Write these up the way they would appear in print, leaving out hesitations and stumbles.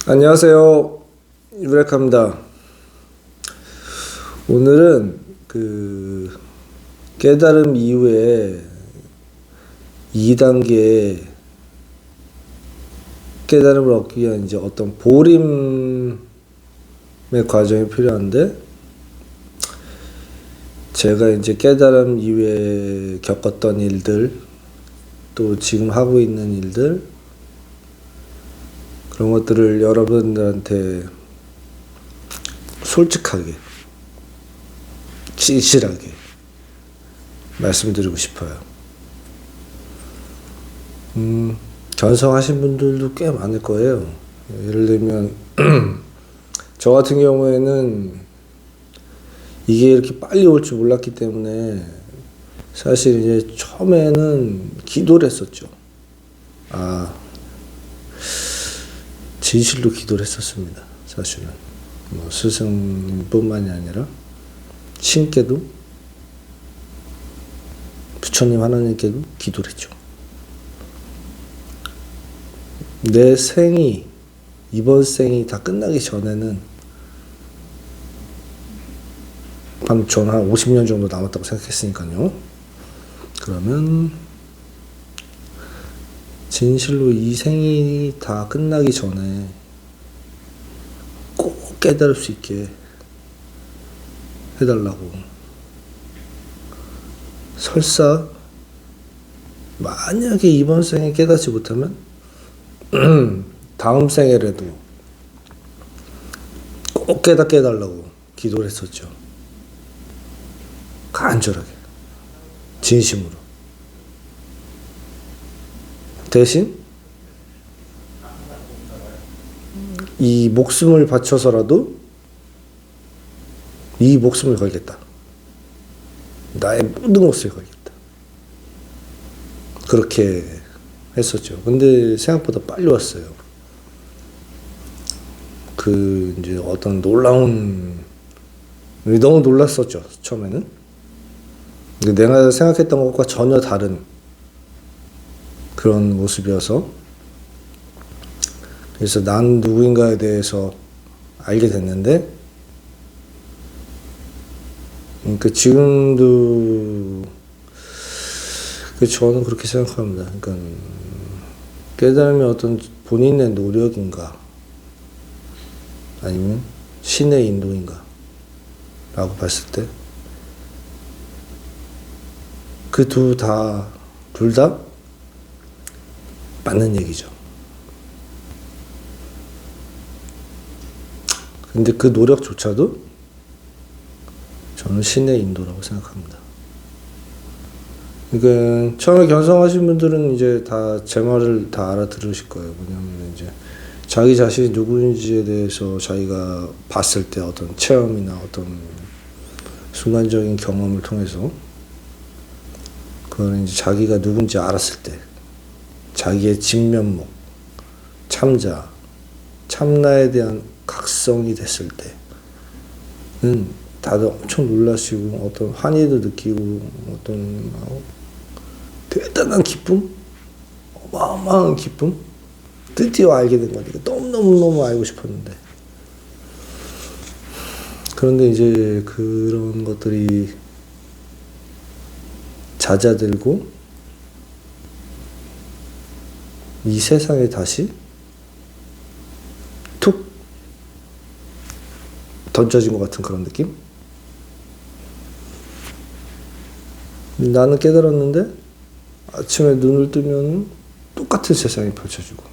안녕하세요. 유레카입니다. 오늘은 깨달음 이후에 2단계 깨달음을 얻기 위한 이제 어떤 보림의 과정이 필요한데, 제가 이제 깨달음 이후에 겪었던 일들, 또 지금 하고 있는 일들, 그런 것들을 여러분들한테 솔직하게, 진실하게 말씀드리고 싶어요. 견성하신 분들도 꽤 많을 거예요. 예를 들면 저 같은 경우에는 이게 이렇게 빨리 올 줄 몰랐기 때문에 사실 이제 처음에는 기도를 했었죠. 진실로 기도를 했었습니다. 사실은 뭐 스승님뿐만이 아니라 신께도, 부처님 하나님께도 기도를 했죠. 내 생이, 이번 생이 다 끝나기 전에는 저는 한 50년 정도 남았다고 생각했으니까요. 그러면 진실로 이 생이 다 끝나기 전에 꼭 깨달을 수 있게 해달라고. 설사 만약에 이번 생에 깨닫지 못하면 다음 생에라도 꼭 깨닫게 해달라고 기도를 했었죠. 간절하게, 진심으로. 대신 이 목숨을 바쳐서라도 이 목숨을 걸겠다. 나의 모든 것을 걸겠다. 그렇게 했었죠. 근데 생각보다 빨리 왔어요. 이제 어떤 너무 놀랐었죠, 처음에는. 근데 내가 생각했던 것과 전혀 다른 그런 모습이어서, 그래서 난 누구인가에 대해서 알게 됐는데, 그러니까 지금도 저는 그렇게 생각합니다. 그러니까 깨달음이 어떤 본인의 노력인가, 아니면 신의 인도인가 라고 봤을 때 그 둘 다 맞는 얘기죠. 근데 그 노력조차도 저는 신의 인도라고 생각합니다. 그러니까 처음에 견성하신 분들은 이제 다 제 말을 다 알아들으실 거예요. 뭐냐면 이제 자기 자신이 누구인지에 대해서 자기가 봤을 때 어떤 체험이나 어떤 순간적인 경험을 통해서 그거는 이제 자기가 누군지 알았을 때, 자기의 진면목, 참자, 참나에 대한 각성이 됐을 때는 다들 엄청 놀라시고 어떤 환희도 느끼고 어떤 대단한 기쁨, 어마어마한 기쁨, 드디어 알게 된 거니까 너무너무 알고 싶었는데, 그런데 이제 그런 것들이 잦아들고 이 세상에 다시 툭 던져진 것 같은 그런 느낌? 나는 깨달았는데 아침에 눈을 뜨면 똑같은 세상이 펼쳐지고,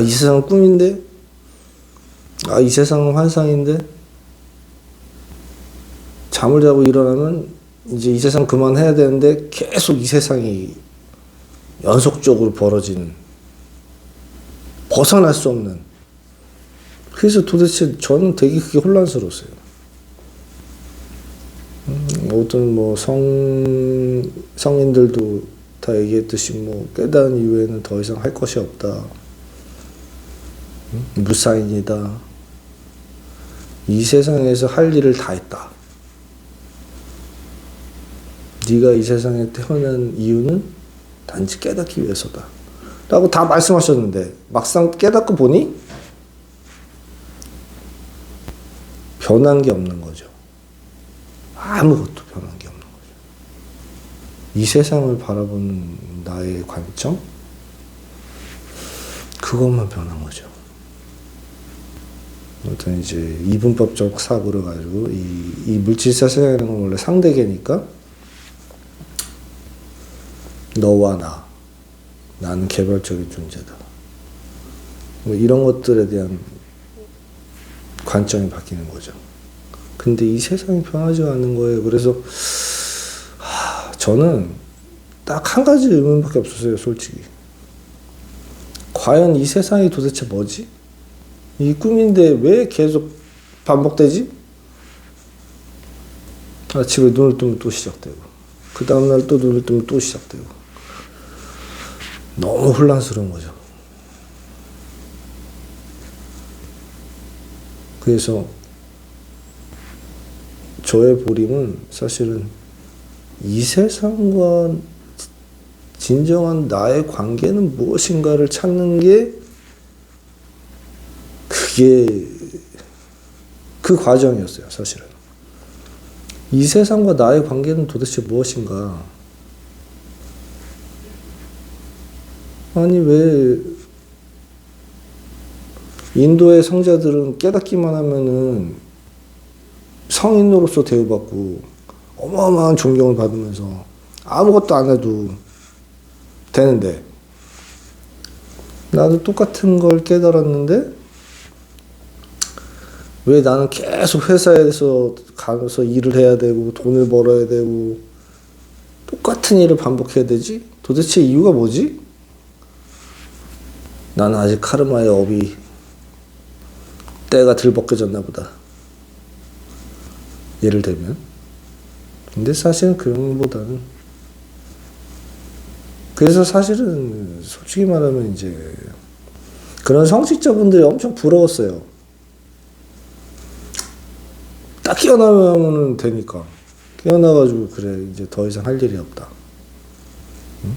이 세상은 꿈인데, 이 세상은 환상인데, 잠을 자고 일어나면 이제 이 세상 그만해야 되는데 계속 이 세상이 연속적으로 벌어지는, 벗어날 수 없는. 그래서 도대체 저는 되게 그게 혼란스러웠어요. 어떤 성인들도 다 얘기했듯이 깨달은 이후에는 더 이상 할 것이 없다. 무사인이다. 이 세상에서 할 일을 다 했다. 네가 이 세상에 태어난 이유는 단지 깨닫기 위해서다 라고 다 말씀하셨는데, 막상 깨닫고 보니 변한 게 없는 거죠. 아무것도 변한 게 없는 거죠. 이 세상을 바라보는 나의 관점? 그것만 변한 거죠. 어떤 이제 이분법적 사고를 가지고 이 물질사 세상이라는 건 원래 상대계니까 너와 나는 개별적인 존재다. 뭐 이런 것들에 대한 관점이 바뀌는 거죠. 근데 이 세상이 변하지가 않는 거예요. 그래서 저는 딱 한 가지 의문밖에 없었어요, 솔직히. 과연 이 세상이 도대체 뭐지? 이 꿈인데 왜 계속 반복되지? 아침에 눈을 뜨면 또 시작되고, 그 다음날 또 눈을 뜨면 또 시작되고, 너무 혼란스러운 거죠. 그래서 저의 보림은 사실은 이 세상과 진정한 나의 관계는 무엇인가를 찾는 게 그게 그 과정이었어요, 사실은. 이 세상과 나의 관계는 도대체 무엇인가? 아니, 왜 인도의 성자들은 깨닫기만 하면은 성인으로서 대우받고 어마어마한 존경을 받으면서 아무것도 안 해도 되는데, 나도 똑같은 걸 깨달았는데 왜 나는 계속 회사에서 가서 일을 해야 되고 돈을 벌어야 되고 똑같은 일을 반복해야 되지? 도대체 이유가 뭐지? 나는 아직 카르마의 업이 때가 덜 벗겨졌나 보다. 예를 들면. 근데 사실은 그런 것보다는, 그래서 사실은 솔직히 말하면 이제 그런 성직자분들이 엄청 부러웠어요. 딱 깨어나면 되니까. 깨어나가지고 그래 이제 더 이상 할 일이 없다. 응?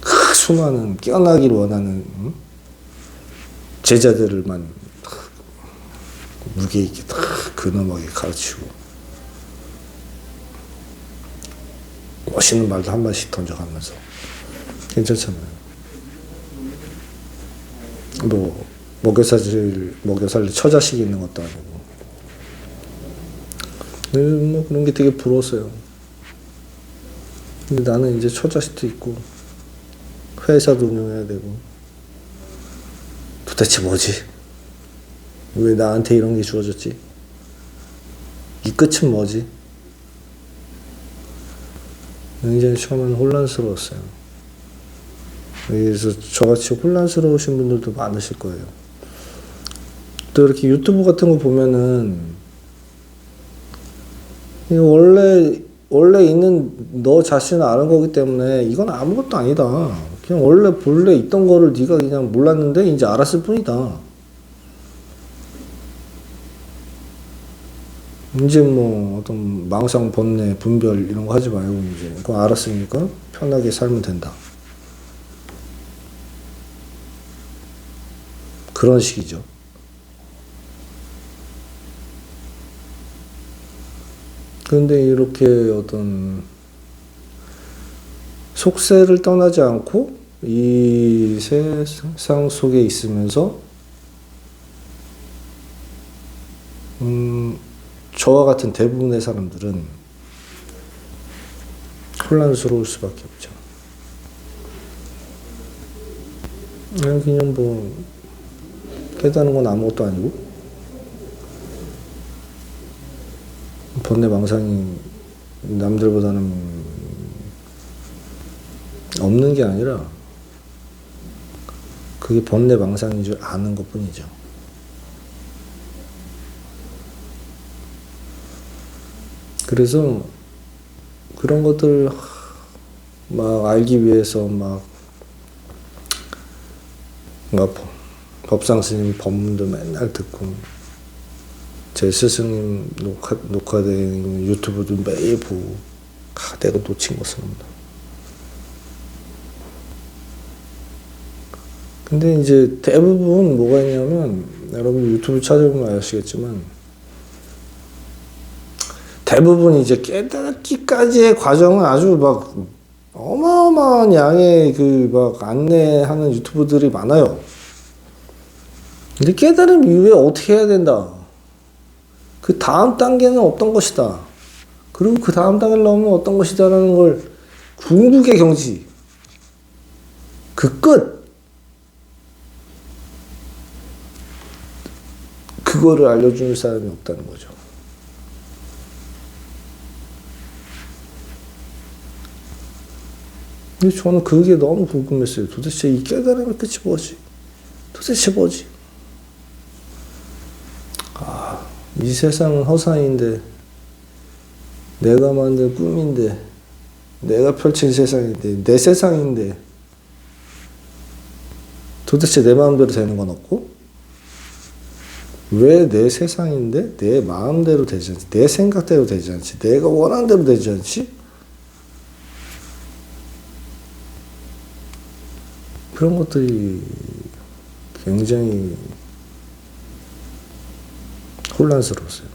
그 수많은 깨어나기를 원하는 제자들만 무게 있게 딱 근엄하게 가르치고 멋있는 말도 한 마디씩 던져가면서 괜찮잖아요. 뭐 먹여 살릴 처자식이 있는 것도 아니고. 뭐 그런 게 되게 부러웠어요. 근데 나는 이제 처자식도 있고 회사도 운영해야 되고 도대체 뭐지? 왜 나한테 이런 게 주어졌지? 이 끝은 뭐지? 굉장히 처음에는 혼란스러웠어요. 그래서 저같이 혼란스러우신 분들도 많으실 거예요. 또 이렇게 유튜브 같은 거 보면은 이거 원래 있는 너 자신을 아는 거기 때문에 이건 아무것도 아니다. 그냥 본래 있던 거를 네가 그냥 몰랐는데 이제 알았을 뿐이다. 이제 뭐 어떤 망상, 번뇌, 분별 이런 거 하지 말고 이제 그거 알았으니까 편하게 살면 된다. 그런 식이죠. 그런데 이렇게 어떤 속세를 떠나지 않고 이 세상 속에 있으면서 저와 같은 대부분의 사람들은 혼란스러울 수밖에 없죠. 그냥 뭐 깨닫는 건 아무것도 아니고 번뇌 망상이 남들보다는 없는 게 아니라 그게 번뇌 망상인 줄 아는 것 뿐이죠. 그래서 그런 것들 막 알기 위해서 막 법상 스님 법문도 맨날 듣고 제 스승님 녹화된 유튜브도 매일 보고 내가 놓친 것은 없다. 근데 이제 대부분 뭐가 있냐면 여러분 유튜브 찾아보면 아시겠지만 대부분 이제 깨닫기까지의 과정은 아주 막 어마어마한 양의 그 막 안내하는 유튜브들이 많아요. 근데 깨달음 이후에 어떻게 해야 된다. 그 다음 단계는 어떤 것이다. 그리고 그 다음 단계를 넘으면 어떤 것이다라는 걸 궁극의 경지. 그 끝. 그거를 알려줄 사람이 없다는 거죠. 근데 저는 그게 너무 궁금했어요. 도대체 이 깨달음의 끝이 뭐지? 도대체 뭐지? 이 세상은 허상인데, 내가 만든 꿈인데, 내가 펼친 세상인데, 내 세상인데, 도대체 내 마음대로 되는 건 없고, 왜 내 세상인데 내 마음대로 되지 않지? 내 생각대로 되지 않지? 내가 원하는 대로 되지 않지? 그런 것들이 굉장히 혼란스러웠어요.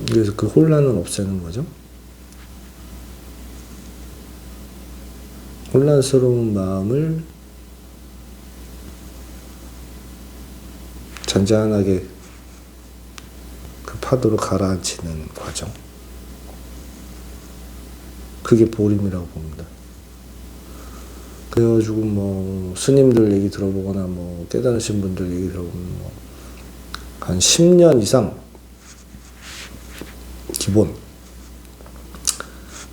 그래서 그 혼란을 없애는 거죠. 혼란스러운 마음을 잔잔하게 그 파도로 가라앉히는 과정. 그게 보림이라고 봅니다. 그래가지고 뭐 스님들 얘기 들어보거나 뭐 깨달으신 분들 얘기 들어보면 뭐 한 10년 이상 기본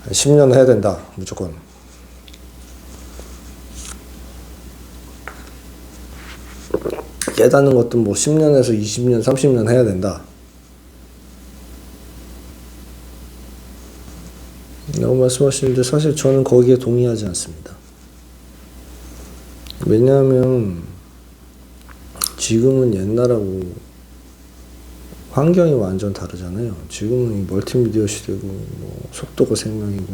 한 10년 해야 된다 무조건. 깨닫는 것도 뭐 10년에서 20년, 30년 해야 된다. 라고 말씀하시는데 사실 저는 거기에 동의하지 않습니다. 왜냐하면 지금은 옛날하고 환경이 완전 다르잖아요. 지금은 이 멀티미디어 시대고 뭐 속도가 생명이고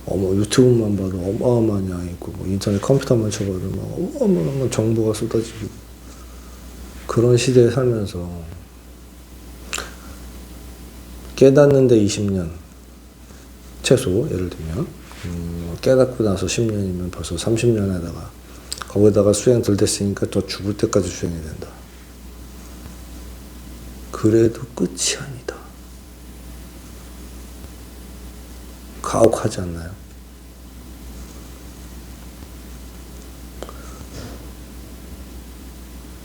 뭐 유튜브만 봐도 어마어마한 양이 있고 뭐 인터넷 컴퓨터만 쳐봐도 뭐 어마어마한 정보가 쏟아지고 그런 시대에 살면서 깨닫는데 20년 최소 예를 들면 깨닫고 나서 10년이면 벌써 30년 하다가 거기다가 수행 덜 됐으니까 또 죽을 때까지 수행해야 된다. 그래도 끝이 아니다. 가혹하지 않나요?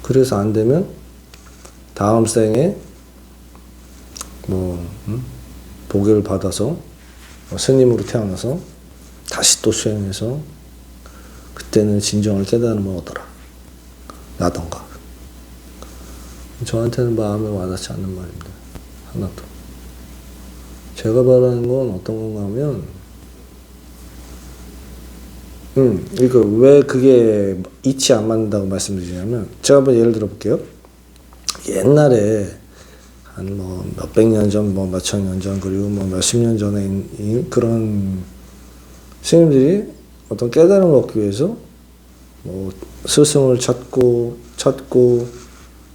그래서 안 되면 다음 생에 뭐 보결을 받아서 스님으로 태어나서 다시 또 수행해서 그때는 진정을 깨달음을 얻어라 라던가. 저한테는 마음에 와닿지 않는 말입니다. 하나도. 제가 바라는 건 어떤 건가 하면 그러니까 왜 그게 이치 안 맞는다고 말씀드리냐면 제가 한번 예를 들어 볼게요. 옛날에 한 뭐 몇백 년 전, 뭐 몇천 년 전, 그리고 뭐 몇십 년 전에 그런 스님들이 어떤 깨달음을 얻기 위해서 뭐 스승을 찾고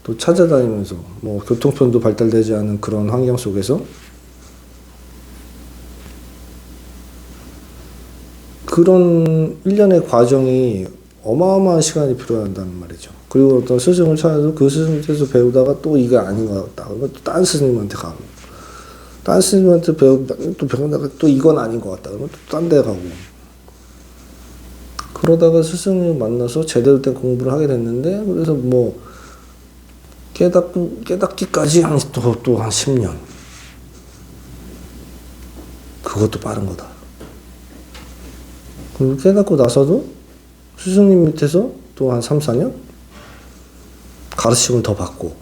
또 찾아다니면서 뭐 교통편도 발달되지 않은 그런 환경 속에서 그런 일련의 과정이 어마어마한 시간이 필요한다는 말이죠. 그리고 어떤 스승을 찾아서 그 스승께서 배우다가 또 이게 아닌 것 같다. 그러면 또 딴 스님한테 가고, 딴 스님한테 또 배우다가 또 이건 아닌 것 같다. 그러면 또 딴 데 가고. 그러다가 스승을 만나서 제대로 된 공부를 하게 됐는데, 그래서 뭐, 깨닫기까지 또 한 10년. 그것도 빠른 거다. 그리고 깨닫고 나서도 스승님 밑에서 또 한 3, 4년 가르침을 더 받고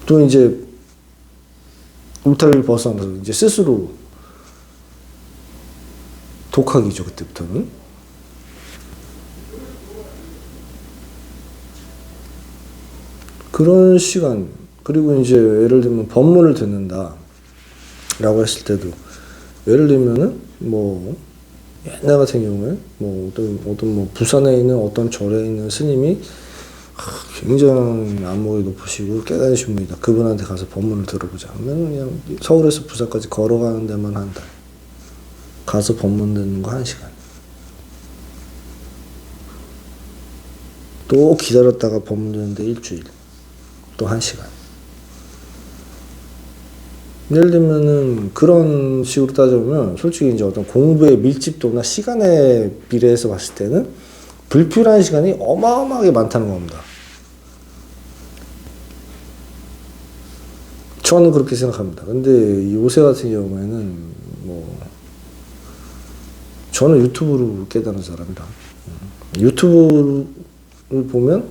또 이제 울타리를 벗어나서 이제 스스로 독학이죠. 그때부터는. 그런 시간. 그리고 이제 예를 들면 법문을 듣는다 라고 했을 때도 예를 들면은 뭐 옛날 같은 경우에 뭐 어떤 뭐 부산에 있는 어떤 절에 있는 스님이 굉장히 안목이 높으시고 깨달으신 분이다. 그분한테 가서 법문을 들어보자. 그러면 그냥 서울에서 부산까지 걸어가는 데만 한 달. 가서 법문 듣는 거 1시간. 또 기다렸다가 법문 듣는데 일주일. 또 1시간. 예를 들면은 그런 식으로 따져보면 솔직히 이제 어떤 공부의 밀집도나 시간에 비례해서 봤을 때는 불필요한 시간이 어마어마하게 많다는 겁니다. 저는 그렇게 생각합니다. 근데 요새 같은 경우에는 뭐 저는 유튜브로 깨달은 사람이라 유튜브를 보면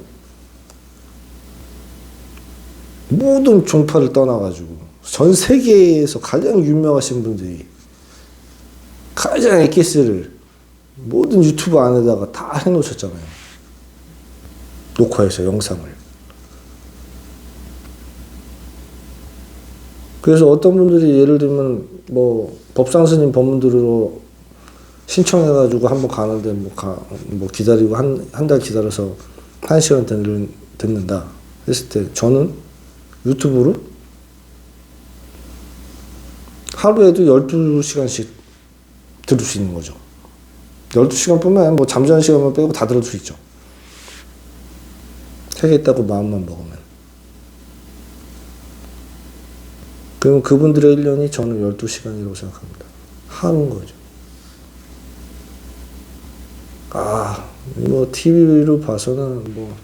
모든 종파를 떠나가지고 전 세계에서 가장 유명하신 분들이 가장 엑기스를 모든 유튜브 안에다가 다 해놓으셨잖아요. 녹화해서 영상을. 그래서 어떤 분들이 예를 들면 뭐 법상스님 법문 들으러 신청해가지고 한번 가는데 뭐 기다리고 한 달 기다려서 1시간 듣는다 했을 때 저는 유튜브로 하루에도 12시간씩 들을 수 있는 거죠. 12시간 뿐만 뭐 잠자는 시간만 빼고 다 들을 수 있죠. 하겠다고 마음만 먹으면. 그럼 그분들의 1년이 저는 12시간이라고 생각합니다. 하루인 거죠. 뭐 TV로 봐서는 뭐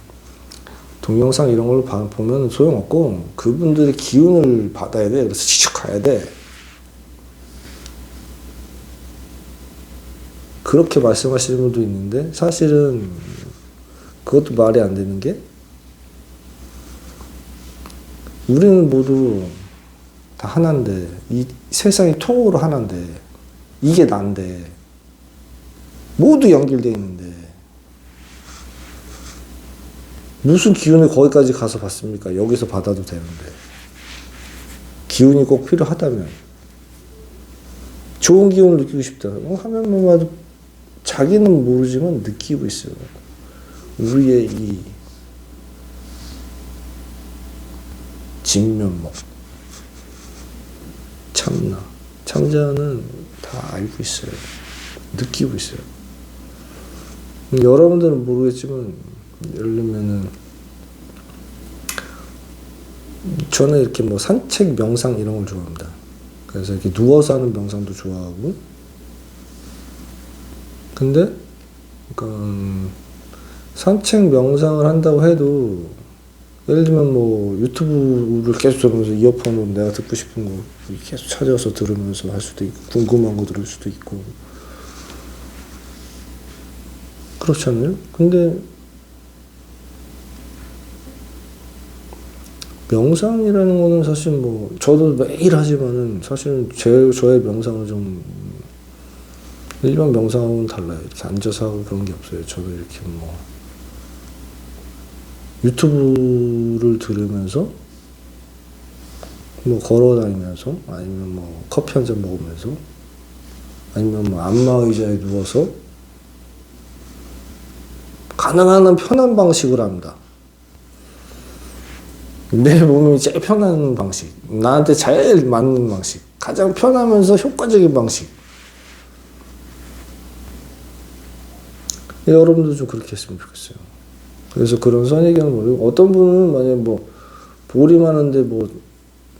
동영상 이런 걸로 보면 소용없고 그분들의 기운을 받아야 돼. 그래서 직접 가야 돼. 그렇게 말씀하시는 분도 있는데 사실은 그것도 말이 안 되는 게 우리는 모두 다 하나인데 이 세상이 통으로 하나인데 이게 난데 모두 연결되어 있는데 무슨 기운을 거기까지 가서 받습니까? 여기서 받아도 되는데 기운이 꼭 필요하다면 좋은 기운을 느끼고 싶다 하면만 봐도 자기는 모르지만 느끼고 있어요. 우리의 이 진면목 참자는 다 알고 있어요. 느끼고 있어요. 여러분들은 모르겠지만 예를 들면은 저는 이렇게 뭐 산책 명상 이런 걸 좋아합니다. 그래서 이렇게 누워서 하는 명상도 좋아하고 근데 그러니까 산책 명상을 한다고 해도 예를 들면 뭐 유튜브를 계속 들으면서 이어폰으로 내가 듣고 싶은 거 계속 찾아서 들으면서 할 수도 있고 궁금한 거 들을 수도 있고 그렇잖아요. 근데 명상이라는 거는 사실 뭐 저도 매일 하지만은 사실은 저의 명상은 좀 일반 명상하고는 달라요. 이렇게 앉아서 하고 그런 게 없어요. 저도 이렇게 뭐 유튜브를 들으면서 뭐 걸어 다니면서 아니면 뭐 커피 한 잔 먹으면서 아니면 뭐 안마의자에 누워서 가능한 한 편한 방식으로 합니다. 내 몸이 제일 편한 방식, 나한테 제일 맞는 방식, 가장 편하면서 효과적인 방식. 여러분도 좀 그렇게 했으면 좋겠어요. 그래서 그런 선의견을 모르고 어떤 분은 만약에 뭐 볼이 많은데 뭐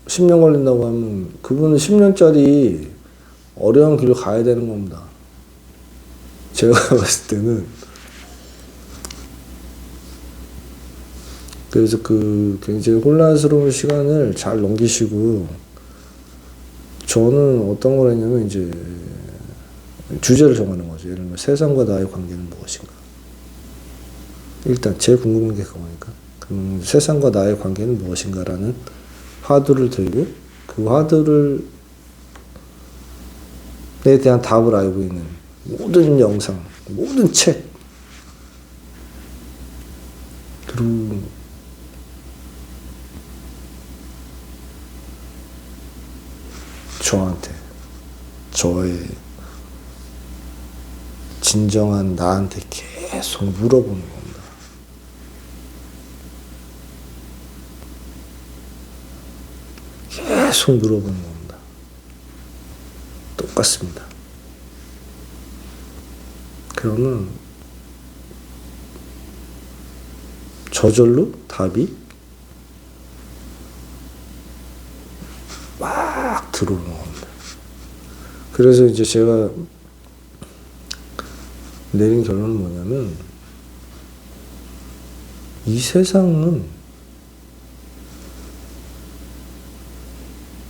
10년 걸린다고 하면 그분은 10년짜리 어려운 길을 가야 되는 겁니다. 제가 봤을 때는 그래서 그 굉장히 혼란스러운 시간을 잘 넘기시고 저는 어떤 걸 했냐면 이제 주제를 정하는 거죠. 예를 들면 세상과 나의 관계는 무엇인가. 일단 제일 궁금한 게 그거니까. 그럼 세상과 나의 관계는 무엇인가라는 화두를 들고 그 화두를 에 대한 답을 알고 있는 모든 영상, 모든 책 그리고 저한테 저의 진정한 나한테 계속 물어보는 겁니다. 계속 물어보는 겁니다. 똑같습니다. 그러면 저절로 답이 막 들어오는 겁니다. 그래서 이제 제가 내린 결론은 뭐냐면, 이 세상은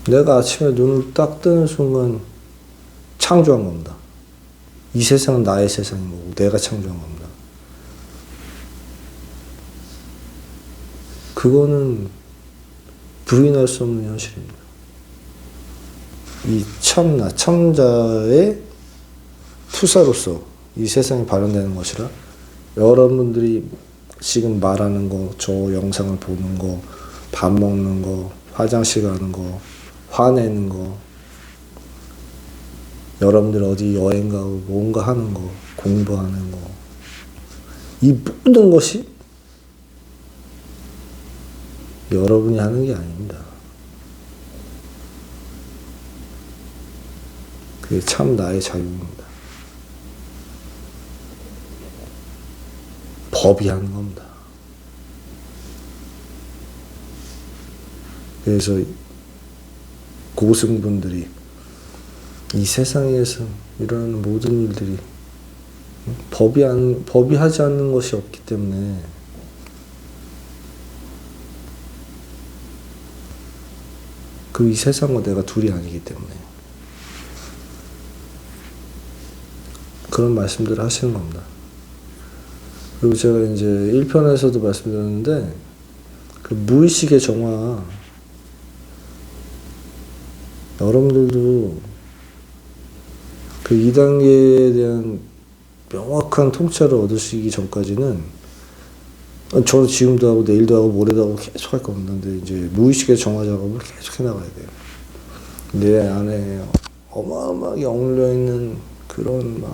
내가 아침에 눈을 딱 뜨는 순간 창조한 겁니다. 이 세상은 나의 세상인 거고 내가 창조한 겁니다. 그거는 부인할 수 없는 현실입니다. 이 참자의 투사로서 이 세상이 발현되는 것이라, 여러분들이 지금 말하는 거, 저 영상을 보는 거, 밥 먹는 거, 화장실 가는 거, 화내는 거, 여러분들 어디 여행 가고 뭔가 하는 거, 공부하는 거, 이 모든 것이 여러분이 하는 게 아닙니다. 그게 참 나의 자유입니다. 법이 하는 겁니다. 그래서 고승분들이 이 세상에서 일어나는 모든 일들이 법이 하지 않는 것이 없기 때문에 그 이 세상과 내가 둘이 아니기 때문에 그런 말씀들을 하시는 겁니다. 그리고 제가 이제 1편에서도 말씀드렸는데, 그 무의식의 정화, 여러분들도 그 2단계에 대한 명확한 통찰을 얻으시기 전까지는, 저는 지금도 하고 내일도 하고 모레도 하고 계속 할 겁니다. 근데 이제 무의식의 정화 작업을 계속 해나가야 돼요. 내 안에 어마어마하게 억눌려 있는 그런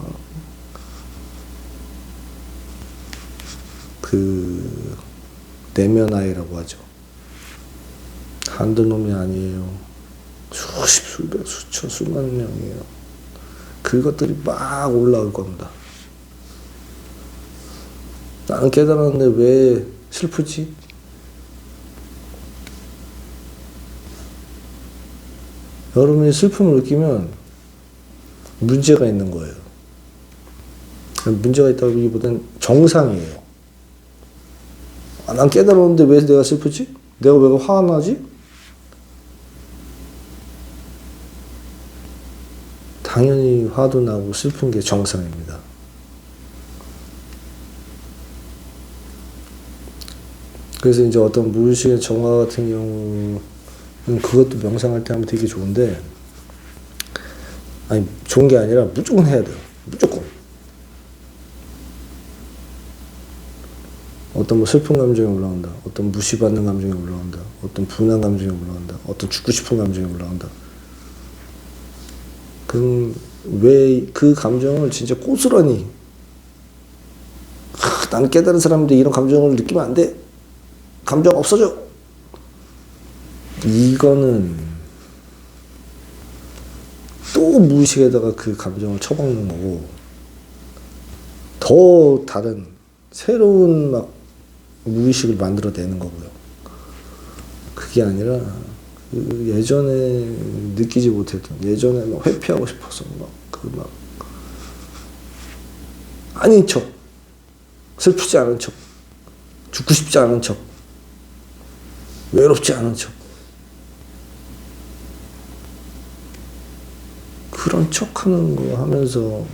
그 내면 아이라고 하죠. 한두 놈이 아니에요. 수십, 수백, 수천, 수만 명이에요. 그것들이 막 올라올 겁니다. 나는 깨달았는데 왜 슬프지? 여러분이 슬픔을 느끼면 문제가 있는 거예요. 문제가 있다기보다는 정상이에요. 난 깨달았는데 왜 내가 슬프지? 내가 왜 화나지? 당연히 화도 나고 슬픈 게 정상입니다. 그래서 이제 어떤 무의식의 정화 같은 경우는 그것도 명상할 때 하면 되게 좋은데, 아니, 좋은 게 아니라 무조건 해야 돼요. 무조건. 어떤 뭐 슬픈 감정이 올라온다. 어떤 무시받는 감정이 올라온다. 어떤 분한 감정이 올라온다. 어떤 죽고 싶은 감정이 올라온다. 그럼 왜 그 감정을 진짜 고스란히, 난 깨달은 사람인데 이런 감정을 느끼면 안 돼. 감정 없어져. 이거는 또 무의식에다가 그 감정을 처박는 거고, 더 다른 새로운 막 무의식을 만들어내는 거고요. 그게 아니라 그 예전에 느끼지 못했던, 예전에 막 회피하고 싶어서 막 아닌 척, 슬프지 않은 척, 죽고 싶지 않은 척, 외롭지 않은 척, 그런 척 하는 거 하면서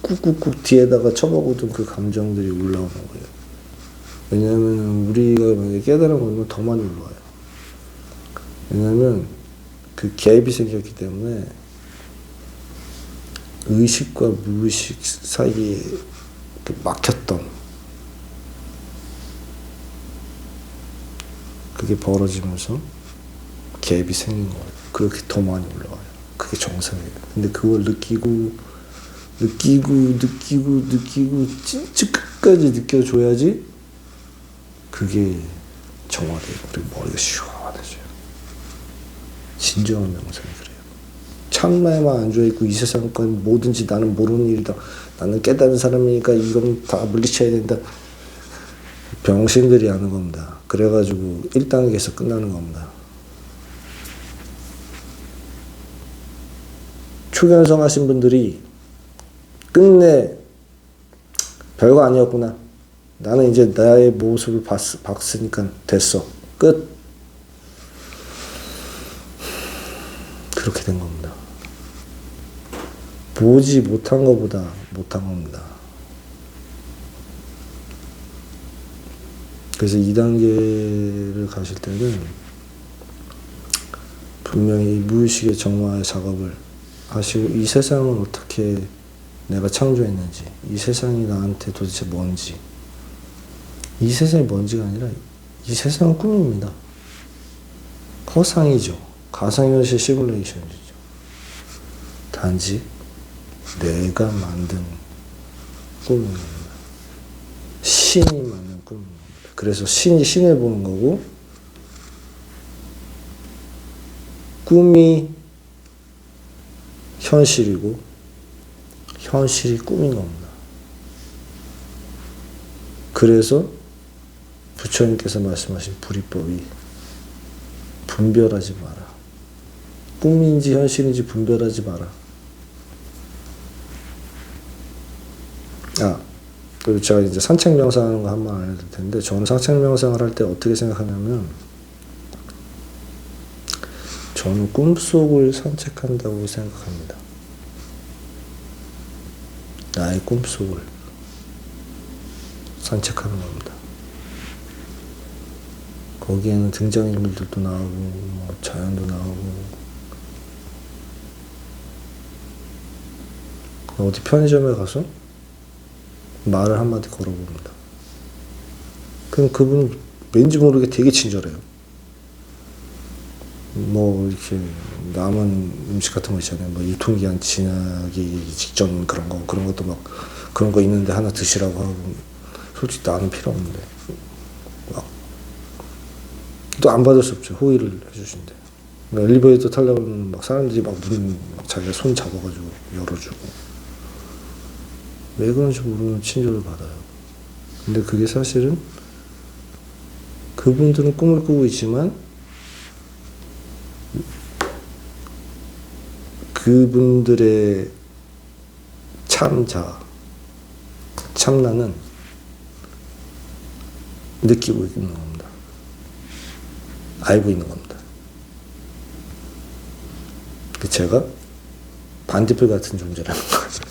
꾹꾹꾹꾹 뒤에다가 쳐박아둔 그 감정들이 올라오는 거예요. 왜냐하면 우리가 만약에 깨달은 거면 더 많이 올라와요. 왜냐하면 그 갭이 생겼기 때문에 의식과 무의식 사이에 막혔던 그게 벌어지면서 갭이 생긴 거예요. 그렇게 더 많이 올라와요. 그게 정상이에요. 근데 그걸 느끼고 진짜 끝까지 느껴줘야지 그게 정화돼요. 그리고 머리가 시원해져요. 진정한 명상이 그래요. 참나에만 안주해있고 이 세상 건 뭐든지 나는 모르는 일이다. 나는 깨달은 사람이니까 이건 다 물리쳐야 된다. 병신들이 하는 겁니다. 그래가지고 1단계에서 끝나는 겁니다. 초견성 하신 분들이 끝내 별거 아니었구나. 나는 이제 나의 모습을 봤으니까 됐어. 끝. 그렇게 된 겁니다. 보지 못한 것보다 못한 겁니다. 그래서 2단계를 가실 때는 분명히 무의식의 정화의 작업을 하시고 이 세상을 어떻게 내가 창조했는지, 이 세상이 나한테 도대체 뭔지, 이 세상이 뭔지가 아니라 이 세상은 꿈입니다. 허상이죠. 가상현실 시뮬레이션이죠. 단지 내가 만든 꿈입니다. 신이 만든 꿈입니다. 그래서 신이 신을 보는 거고 꿈이 현실이고 현실이 꿈인 겁니다. 그래서 부처님께서 말씀하신 불이법이 분별하지 마라. 꿈인지 현실인지 분별하지 마라. 그리고 제가 이제 산책 명상하는 거 한 번 알려드릴 텐데, 저는 산책 명상을 할 때 어떻게 생각하냐면, 저는 꿈속을 산책한다고 생각합니다. 나의 꿈속을 산책하는 겁니다. 거기에는 등장인물들도 나오고, 뭐 자연도 나오고, 어디 편의점에 가서 말을 한마디 걸어봅니다. 그럼 그분은 왠지 모르게 되게 친절해요. 뭐 이렇게 남은 음식 같은 거 있잖아요. 뭐 유통기한 지나기 직전 그런 것도 막 그런 거 있는데 하나 드시라고 하고, 솔직히 나는 필요 없는데 또 안 받을 수 없죠. 호의를 해주신대. 그러니까 엘리베이터 타려고 하면 막 사람들이 막 문 자기가 손 잡아가지고 열어주고, 왜 그런지 모르는 친절을 받아요. 근데 그게 사실은 그분들은 꿈을 꾸고 있지만 그분들의 참나는 느끼고 있는 겁니다. 알고 있는 겁니다. 제가 반딧불 같은 존재라는 거죠.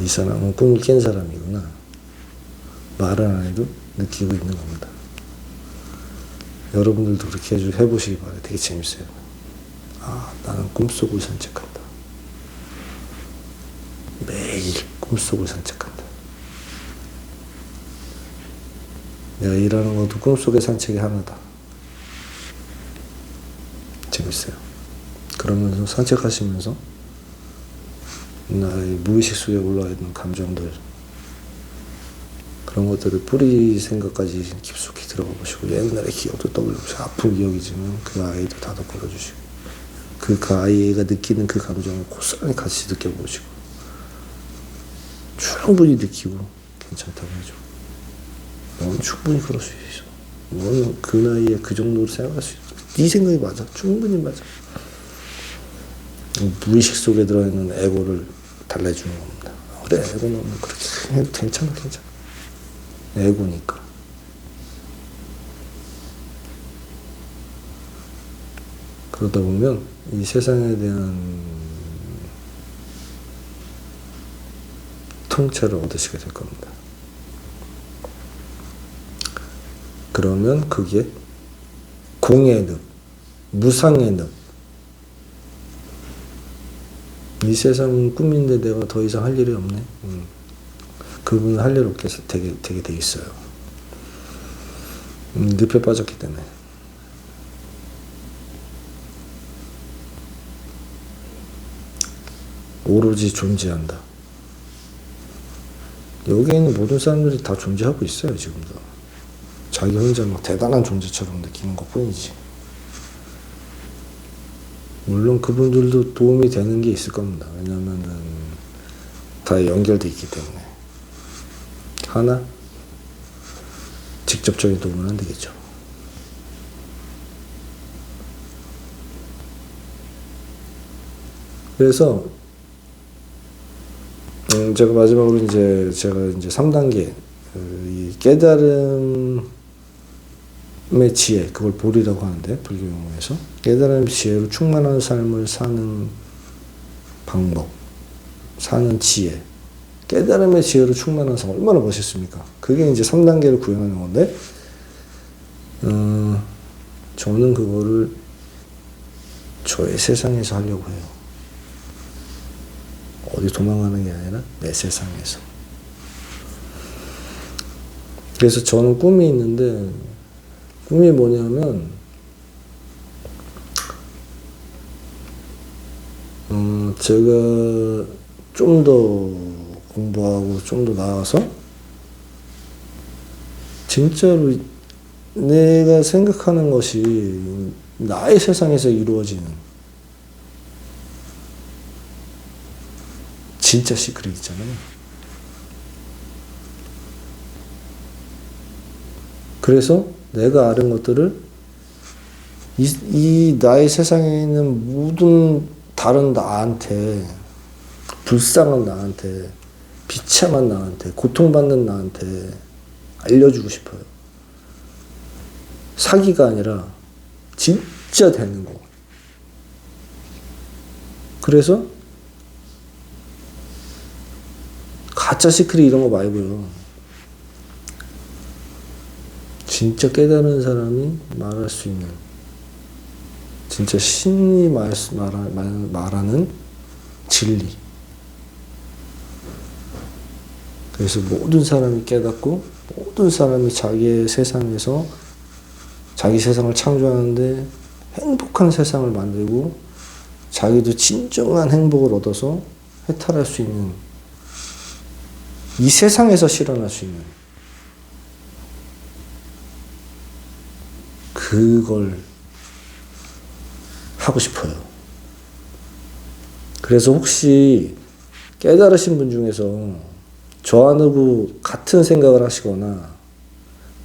이 사람은 꿈을 깬 사람이구나. 말은 안 해도 느끼고 있는 겁니다. 여러분들도 그렇게 해보시기 바라요. 되게 재밌어요. 나는 꿈속을 산책한다. 매일 꿈속을 산책한다. 내가 일하는 것도 꿈속의 산책이 하나다. 재밌어요. 그러면서 산책하시면서 나의 무의식 속에 올라있는 감정들, 그런 것들을 뿌리 생각까지 깊숙이 들어가 보시고, 옛날의 기억도 떠올려보시고, 아픈 기억이지만 그 아이도 다독거려 주시고, 그 아이가 느끼는 그 감정을 고스란히 같이 느껴보시고, 충분히 느끼고 괜찮다고 해줘. 넌 충분히 그럴 수 있어. 너는 그 나이에 그 정도로 생각할 수 있어. 네 생각이 맞아. 충분히 맞아. 무의식 속에 들어있는 에고를 달래주는 겁니다. 그래, 에고는 그렇게 해도 괜찮아. 에고니까. 그러다 보면 이 세상에 대한 통찰을 얻으시게 될 겁니다. 그러면 그게 공의 늪, 무상의 늪. 이 세상은 꿈인데 내가 더 이상 할 일이 없네. 그분은 할 일 없게 되게 돼 있어요. 늪에 빠졌기 때문에. 오로지 존재한다. 여기에 있는 모든 사람들이 다 존재하고 있어요, 지금도. 자기 혼자 막 대단한 존재처럼 느끼는 것 뿐이지. 물론 그분들도 도움이 되는 게 있을 겁니다. 왜냐면은 다 연결돼 있기 때문에. 하나 직접적인 도움은 안 되겠죠. 그래서 제가 마지막으로 제가 3단계 이 깨달음의 지혜, 그걸 보리라고 하는데 불교 용어에서 깨달음의 지혜로 충만한 삶을 사는 방법, 사는 지혜, 깨달음의 지혜로 충만한 삶, 얼마나 멋있습니까? 그게 이제 3단계를 구현하는 건데 저는 그거를 저의 세상에서 하려고 해요. 어디 도망가는 게 아니라 내 세상에서. 그래서 저는 꿈이 있는데, 꿈이 뭐냐면 제가 좀 더 공부하고 좀 더 나아가서 진짜로 내가 생각하는 것이 나의 세상에서 이루어지는 진짜 시크릿 있잖아요. 그래서 내가 아는 것들을 이 나의 세상에 있는 모든 다른 나한테, 불쌍한 나한테, 비참한 나한테, 고통받는 나한테 알려주고 싶어요. 사기가 아니라 진짜 되는 거. 그래서 가짜 시크릿 이런 거 말고요. 진짜 깨달은 사람이 말할 수 있는, 진짜 신이 말하는 진리. 그래서 모든 사람이 깨닫고 모든 사람이 자기의 세상에서 자기 세상을 창조하는데 행복한 세상을 만들고 자기도 진정한 행복을 얻어서 해탈할 수 있는, 이 세상에서 실현할 수 있는 그걸 하고 싶어요. 그래서 혹시 깨달으신 분 중에서 저하고 같은 생각을 하시거나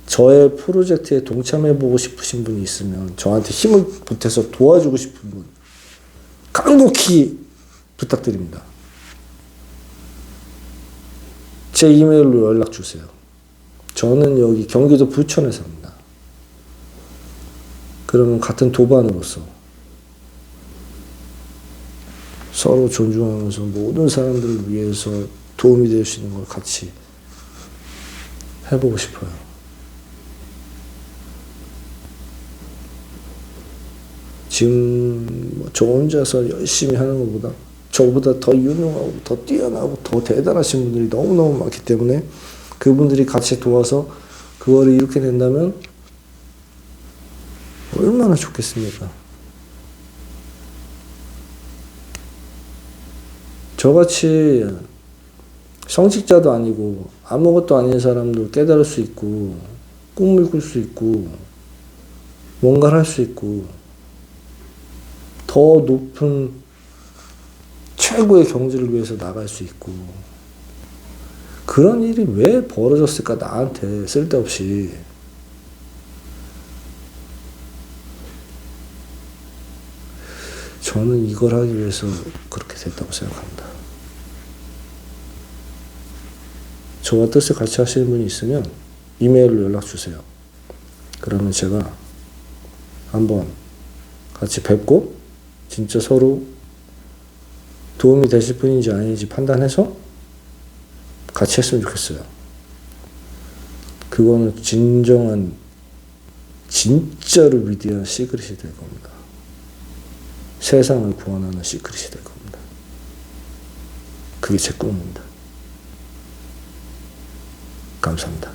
저의 프로젝트에 동참해보고 싶으신 분이 있으면 저한테 힘을 보태서 도와주고 싶은 분 간곡히 부탁드립니다. 제 이메일로 연락 주세요. 저는 여기 경기도 부천에 삽니다. 그러면 같은 도반으로서 서로 존중하면서 모든 사람들을 위해서 도움이 될 수 있는 걸 같이 해보고 싶어요. 지금 저 혼자서 열심히 하는 것보다 저보다 더 유능하고 더 뛰어나고 더 대단하신 분들이 너무너무 많기 때문에 그분들이 같이 도와서 그거를 이렇게 된다면 얼마나 좋겠습니까? 저같이 성직자도 아니고 아무것도 아닌 사람도 깨달을 수 있고 꿈을 꿀 수 있고 뭔가를 할 수 있고 더 높은 최고의 경지를 위해서 나갈 수 있고 그런 일이 왜 벌어졌을까 나한테 쓸데없이. 저는 이걸 하기 위해서 그렇게 됐다고 생각합니다. 저와 뜻을 같이 하시는 분이 있으면 이메일로 연락 주세요. 그러면 제가 한번 같이 뵙고 진짜 서로 도움이 되실 분인지 아닌지 판단해서 같이 했으면 좋겠어요. 그거는 진정한 진짜로 위대한 시크릿이 될 겁니다. 세상을 구원하는 시크릿이 될 겁니다. 그게 제 꿈입니다. 감사합니다.